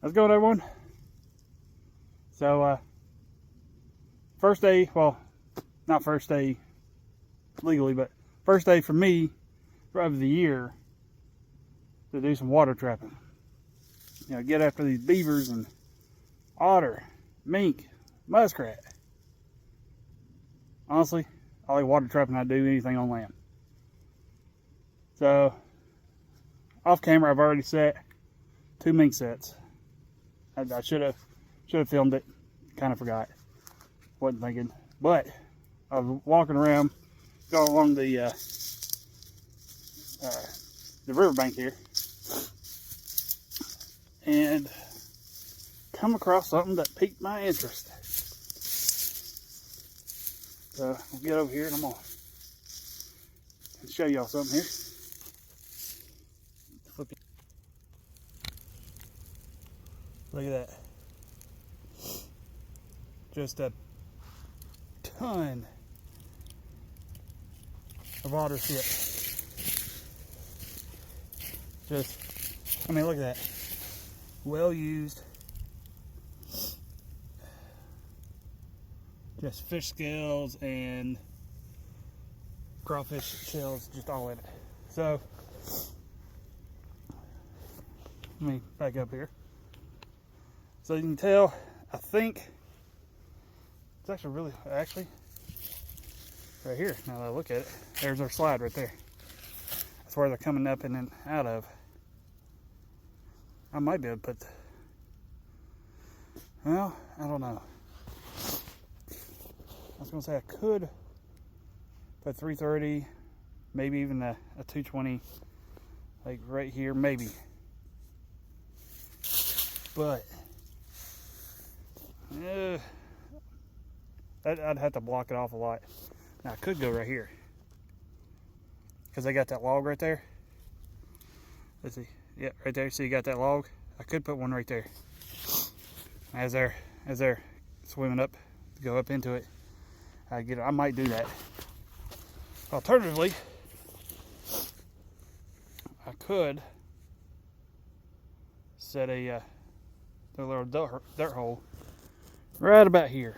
How's it going, everyone? So, first day, well, not first day legally, but first day for me of the year to do some water trapping. You know, get after these beavers and otter, mink, muskrat. Honestly, I like water trapping. I do anything on land. So, off camera, I've already set 2 mink sets. I should have filmed it. Kind of forgot. Wasn't thinking. But I was walking around, going along the riverbank here, and come across something that piqued my interest. So I'll get over here and I'm gonna show y'all something here. Flip it. Look at that. Just a ton of otter shit. Just, I mean, look at that. Well used. Just fish scales and crawfish shells just all in it. So, let me back up here. So you can tell, I think, it's actually right here, now that I look at it, there's our slide right there. That's where they're coming up and then out of. I might be able to put, well, I don't know. I was going to say I could put 330, maybe even a 220, like right here, maybe. But, I'd have to block it off a lot. Now I could go right here, because I got that log right there. Let's see, yeah, right there. See, you got that log. I could put one right there. As they're swimming up to go up into it, I might do that. Alternatively, I could set a little dirt hole right about here.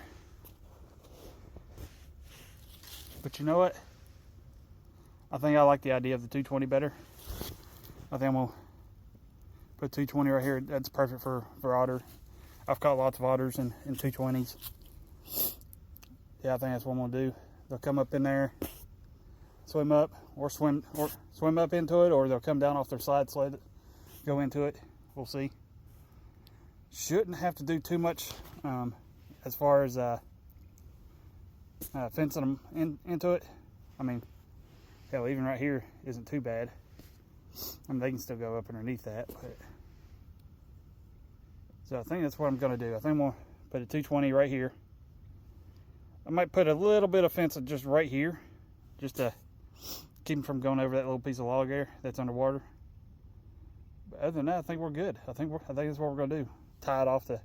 But you know what? I think I like the idea of the 220 better. I think I'm gonna put 220 right here. That's perfect for otter. I've caught lots of otters in 220s. Yeah, I think that's what I'm gonna do. They'll come up in there, swim up, or swim up into it, or they'll come down off their sled, go into it. We'll see. Shouldn't have to do too much as far as fencing them into it. I mean, hell, even right here isn't too bad. I mean, they can still go up underneath that. But, so I think that's what I'm going to do. I think I'm going to put a 220 right here. I might put a little bit of fence just right here, just to keep them from going over that little piece of log there that's underwater. But other than that, I think we're good. I think that's what we're going to do. Tie it off the,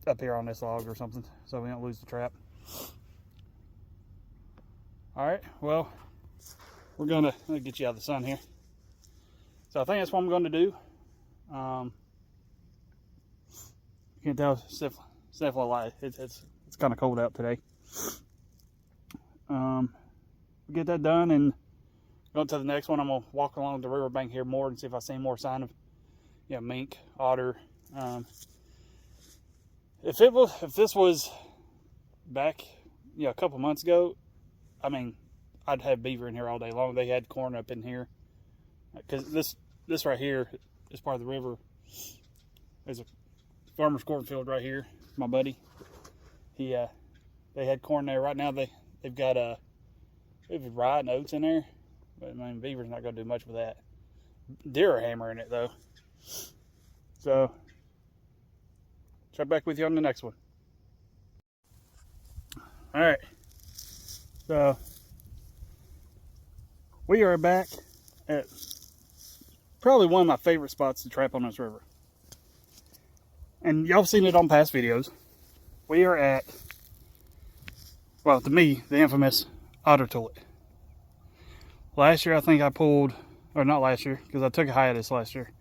up here on this log or something, so we don't lose the trap. All right, well, we're gonna get you out of the sun here. So I think that's what I'm going to do. You can tell it's definitely light. It's kind of cold out today. Get that done and go to the next one. I'm gonna walk along the riverbank here more and see if I see more sign of, mink, otter. If this was back, a couple months ago, I mean, I'd have beaver in here all day long. They had corn up in here, because this right here is part of the river. There's a farmer's cornfield right here. My buddy, they had corn there. Right now they've got rye and oats in there, but I mean, beaver's not going to do much with that. Deer are hammering it though. So, check back with you on the next one. All right. So, we are back at probably one of my favorite spots to trap on this river. And y'all seen it on past videos. We are at, well, to me, the infamous Otter Tullet. Last year, I think I pulled, or not last year, because I took a hiatus last year.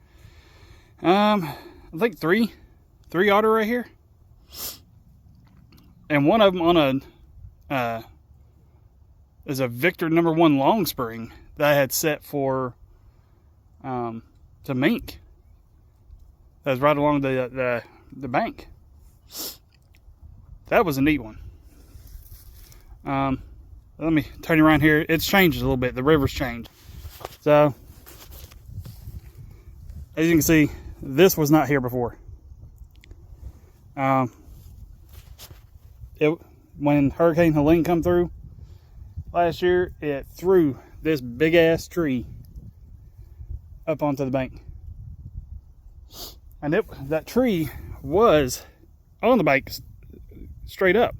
I I think three otter right here, and one of them on a is a Victor #1 long spring that I had set for to mink. That was right along the bank. That was a neat one. Let me turn you around here. It's changed a little bit. The river's changed. So, as you can see, this was not here before. When Hurricane Helene come through last year, it threw this big ass tree up onto the bank. And that tree was on the bank straight up,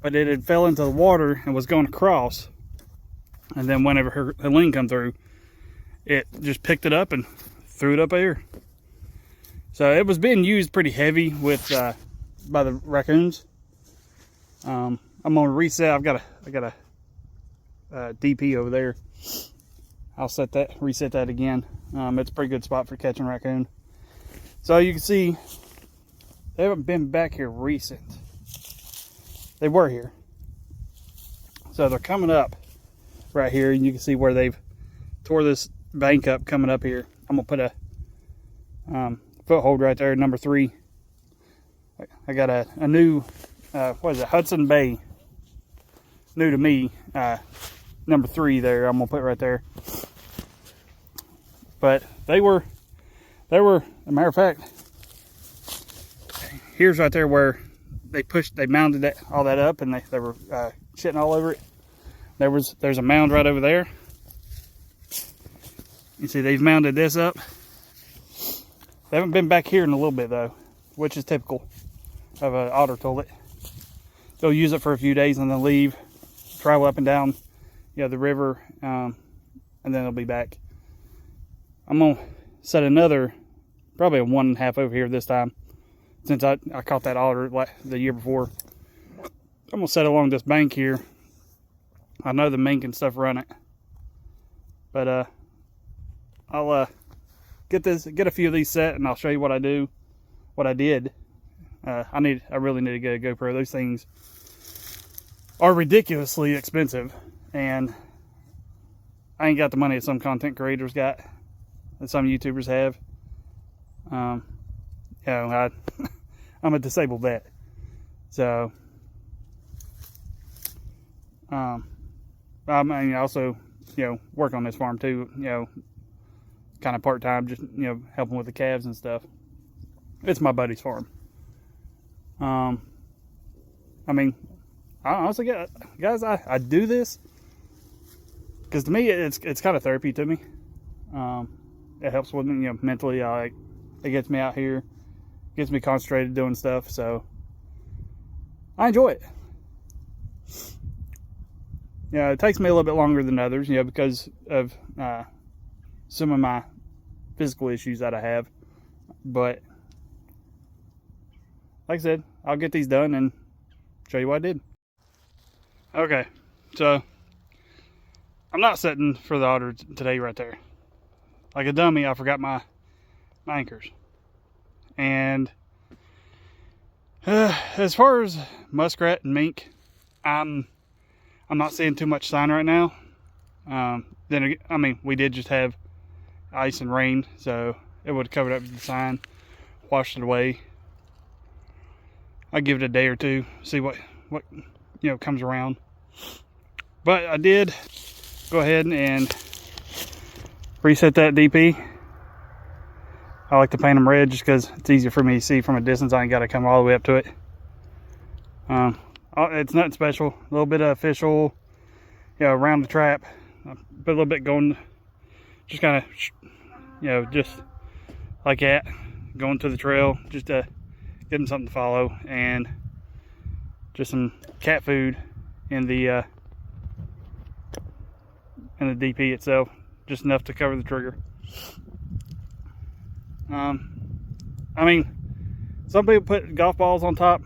but it had fell into the water and was going across. And then whenever Helene come through, it just picked it up and threw it up there. So it was being used pretty heavy with by the raccoons. I'm gonna reset. I got a DP over there. I'll reset that again. It's a pretty good spot for catching raccoon. So you can see they haven't been back here recent. They were here. So they're coming up right here, and you can see where they've tore this bank up coming up here. I'm gonna put a foothold right there, number 3. I got a new, what is it, Hudson Bay, new to me, number 3 there. I'm gonna put right there. But they were, as a matter of fact, here's right there where they mounded all that up, and they were shitting all over it. There's a mound right over there. You see they've mounded this up. They haven't been back here in a little bit though, which is typical of an otter toilet. They'll use it for a few days and then leave, travel up and down, the river, and then they'll be back. I'm gonna set another, probably a 1.5 over here this time, since I caught that otter the year before. I'm gonna set along this bank here. I know the mink and stuff run it, but I'll get a few of these set, and I'll show you what I did. I really need to get a GoPro. Those things are ridiculously expensive, and I ain't got the money that some content creators got, that some YouTubers have. I'm a disabled vet, so I also work on this farm too, kind of part-time, just helping with the calves and stuff. It's my buddy's farm. I honestly, guys, I do this because to me it's kind of therapy to me. It helps with me, mentally. It gets me out here, gets me concentrated doing stuff, so I enjoy it. It takes me a little bit longer than others, because of some of my physical issues that I have. But like I said, I'll get these done and show you what I did. Okay, so I'm not setting for the otter today right there. Like a dummy, I forgot my anchors. And as far as muskrat and mink, I'm not seeing too much sign right now. We did just have ice and rain, so it would have covered up the sign, washed it away. I'll give it a day or two, see what comes around. But I did go ahead and reset that DP. I like to paint them red just because it's easier for me to see from a distance. I ain't got to come all the way up to it. It's nothing special. A little bit of fish oil, around the trap. Put a little bit going, just kind of, just like that, going to the trail, just to give them something to follow, and just some cat food in the DP itself, just enough to cover the trigger. Some people put golf balls on top.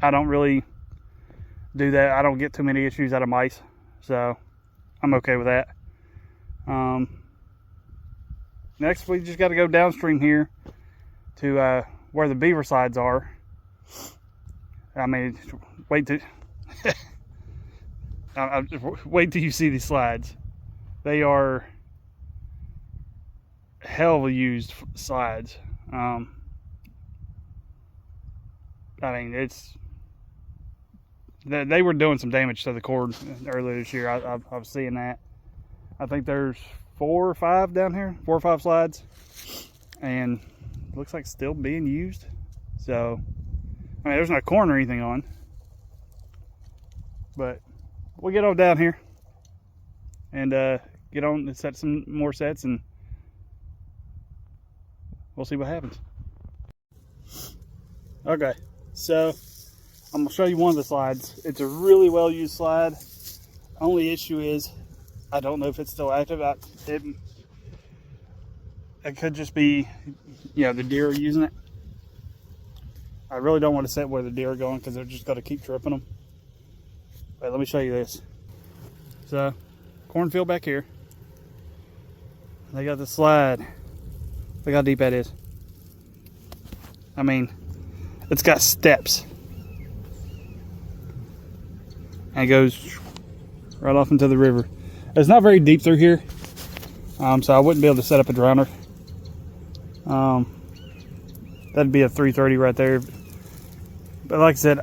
I don't really do that. I don't get too many issues out of mice, so I'm okay with that. Next, we just got to go downstream here to where the beaver slides are. I mean, wait till wait till you see these slides. They are hell of used slides. I mean, they were doing some damage to the cord earlier this year. I was seeing that. I think there's 4 or 5 down here, 4 or 5 slides, and it looks like still being used. So, I mean, there's no corn or anything on, but we'll get on down here and get on and set some more sets, and we'll see what happens. Okay, so I'm gonna show you one of the slides. It's a really well used slide. Only issue is I don't know if it's still active. It could just be, you know, the deer are using it. I really don't want to set where the deer are going because they're just going to keep tripping them. But let me show you this. So, cornfield back here. They got the slide. Look how deep that is. I mean, it's got steps. And it goes right off into the river. It's not very deep through here, so I wouldn't be able to set up a drowner. That'd be a 330 right there. But like I said,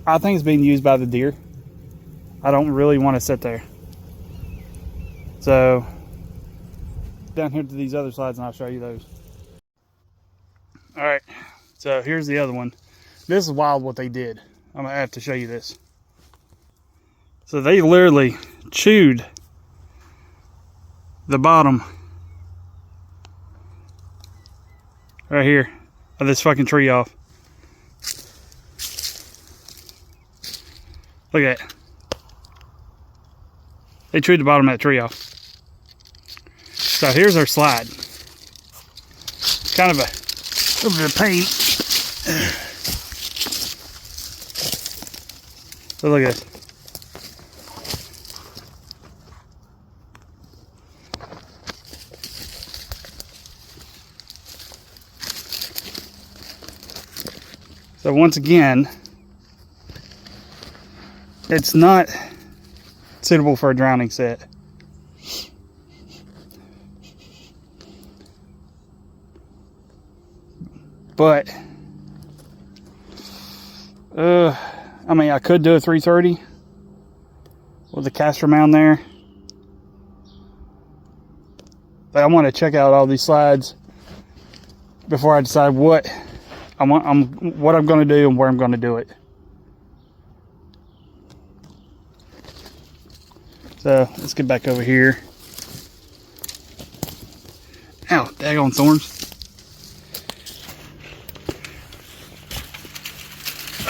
I think it's being used by the deer. I don't really want to sit there. So, down here to these other slides and I'll show you those. Alright, so here's the other one. This is wild what they did. I'm going to have to show you this. So they literally chewed the bottom right here of this fucking tree off. Look at that. They chewed the bottom of that tree off. So here's our slide. It's kind of a little bit of pain. So look at this. So once again, it's not suitable for a drowning set. But, I mean, I could do a 330 with a caster mound there. But I want to check out all these slides before I decide what I'm going to do and where I'm going to do it. So let's get back over here. Ow, daggone thorns.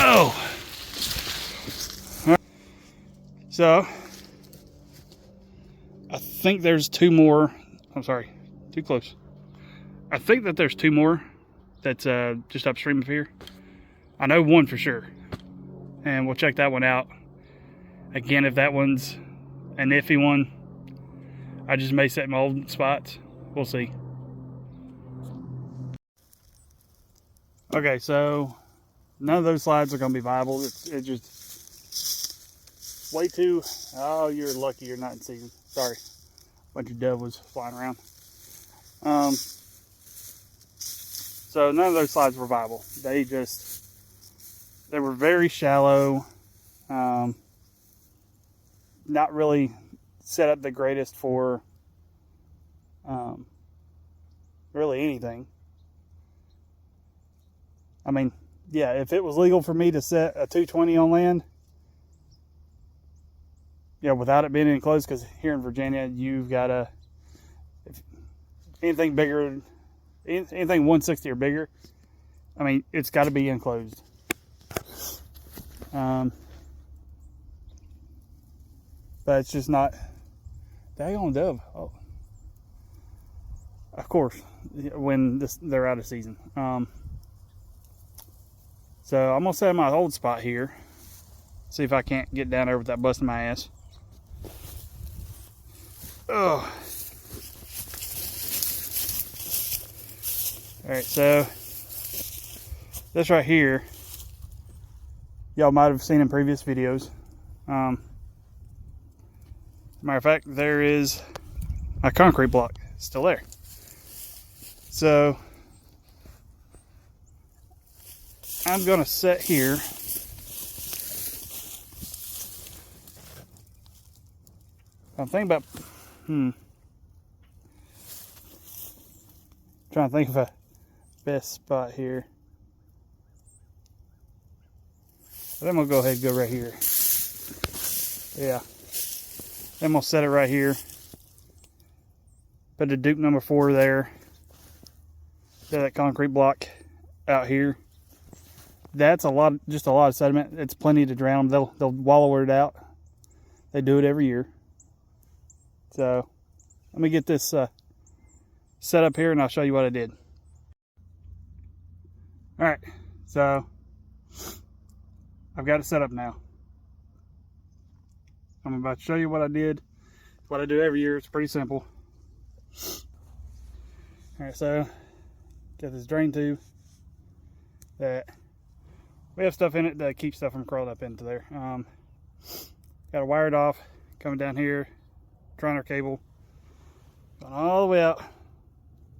Oh. Right. So I think there's 2 more. I'm sorry, too close. I think that there's 2 more that's just upstream of here. I know one for sure, and we'll check that one out. Again, if that one's an iffy one, I just may set my old spots. We'll see. Okay, so none of those slides are going to be viable. It just way too. Oh, you're lucky you're not in season. Sorry, a bunch of dove was flying around. So none of those slides were viable. They were very shallow. Not really set up the greatest for really anything. I mean, yeah, if it was legal for me to set a 220 on land, yeah, without it being enclosed, because here in Virginia, you've got anything bigger, anything 160 or bigger, I mean, it's got to be enclosed. But it's just not. Daggone dove. Oh. Of course, when they're out of season. So I'm going to set my old spot here. See if I can't get down there without busting my ass. Oh. Alright, so this right here, y'all might have seen in previous videos. Matter of fact, there is my concrete block still there. So I'm gonna set here. I'm thinking about trying to think of a best spot here. But I'm gonna go ahead and go right here. Yeah. I'm gonna set it right here. Put the Duke number 4 there. Set that concrete block out here. That's just a lot of sediment. It's plenty to drown them. They'll wallow it out. They do it every year. So let me get this set up here and I'll show you what I did. Alright, so I've got it set up now. I'm about to show you what I did. What I do every year. It's pretty simple. Alright, so got this drain tube that we have stuff in it that keeps stuff from crawling up into there. Got to wire it off, coming down here, trying our cable, going all the way out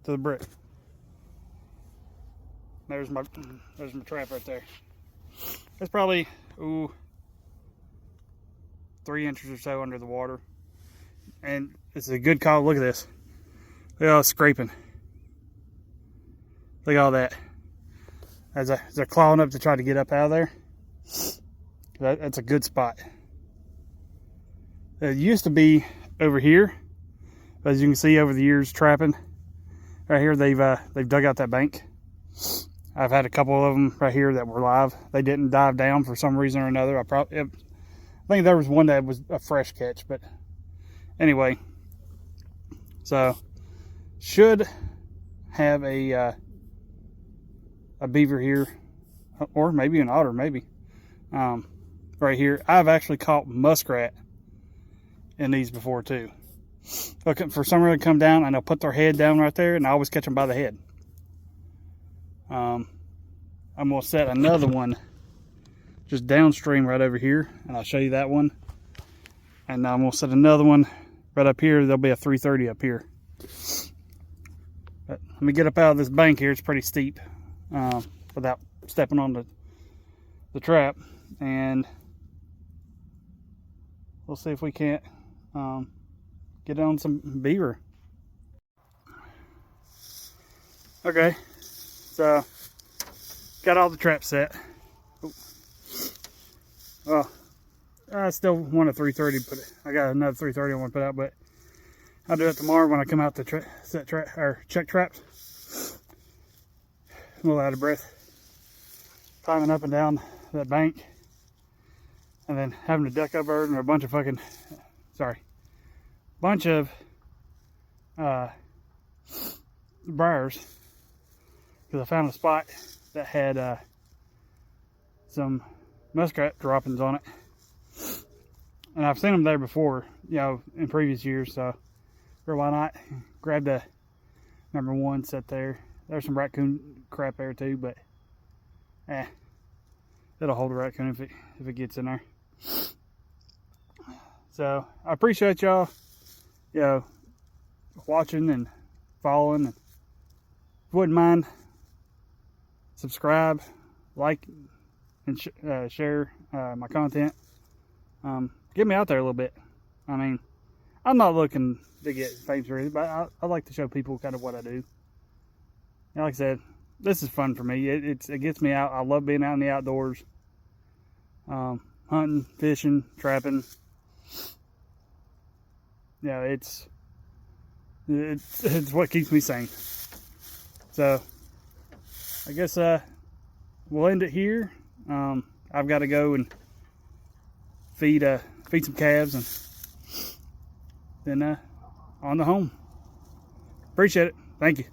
to the brick. There's my trap right there. It's probably 3 inches or so under the water, and it's a good call. Look at this. Look at all the scraping. Look at all that. As they're clawing up to try to get up out of there. That's a good spot. It used to be over here, but as you can see over the years trapping, right here they've dug out that bank. I've had a couple of them right here that were live. They didn't dive down for some reason or another. I think there was one that was a fresh catch, but anyway. So should have a beaver here, or maybe an otter, maybe right here. I've actually caught muskrat in these before too. Looking for some reason to come down and they'll put their head down right there, and I always catch them by the head. I'm gonna set another one just downstream right over here, and I'll show you that one. And I'm gonna set another one right up here. There'll be a 330 up here. But let me get up out of this bank here. It's pretty steep without stepping on the trap, and we'll see if we can't get on some beaver. Okay, so got all the traps set. Well, I still want a 330, but I got another 330 I want to put out, but I'll do it tomorrow when I come out to check traps. I'm a little out of breath, climbing up and down that bank, and then having to duck over and a bunch of briars, because I found a spot that had some muskrat droppings on it, and I've seen them there before, in previous years. So, why not grab the number 1 set there? There's some raccoon crap there too, but it'll hold a raccoon if it gets in there. So I appreciate y'all, watching and following. And if you wouldn't mind, subscribe, like, and share my content. Get me out there a little bit. I mean, I'm not looking to get famous or anything, but I like to show people kind of what I do. Like I said, this is fun for me. It gets me out. I love being out in the outdoors, hunting, fishing, trapping. It's what keeps me sane. So I guess we'll end it here. I've got to go and feed some calves, and then on to home. Appreciate it. Thank you.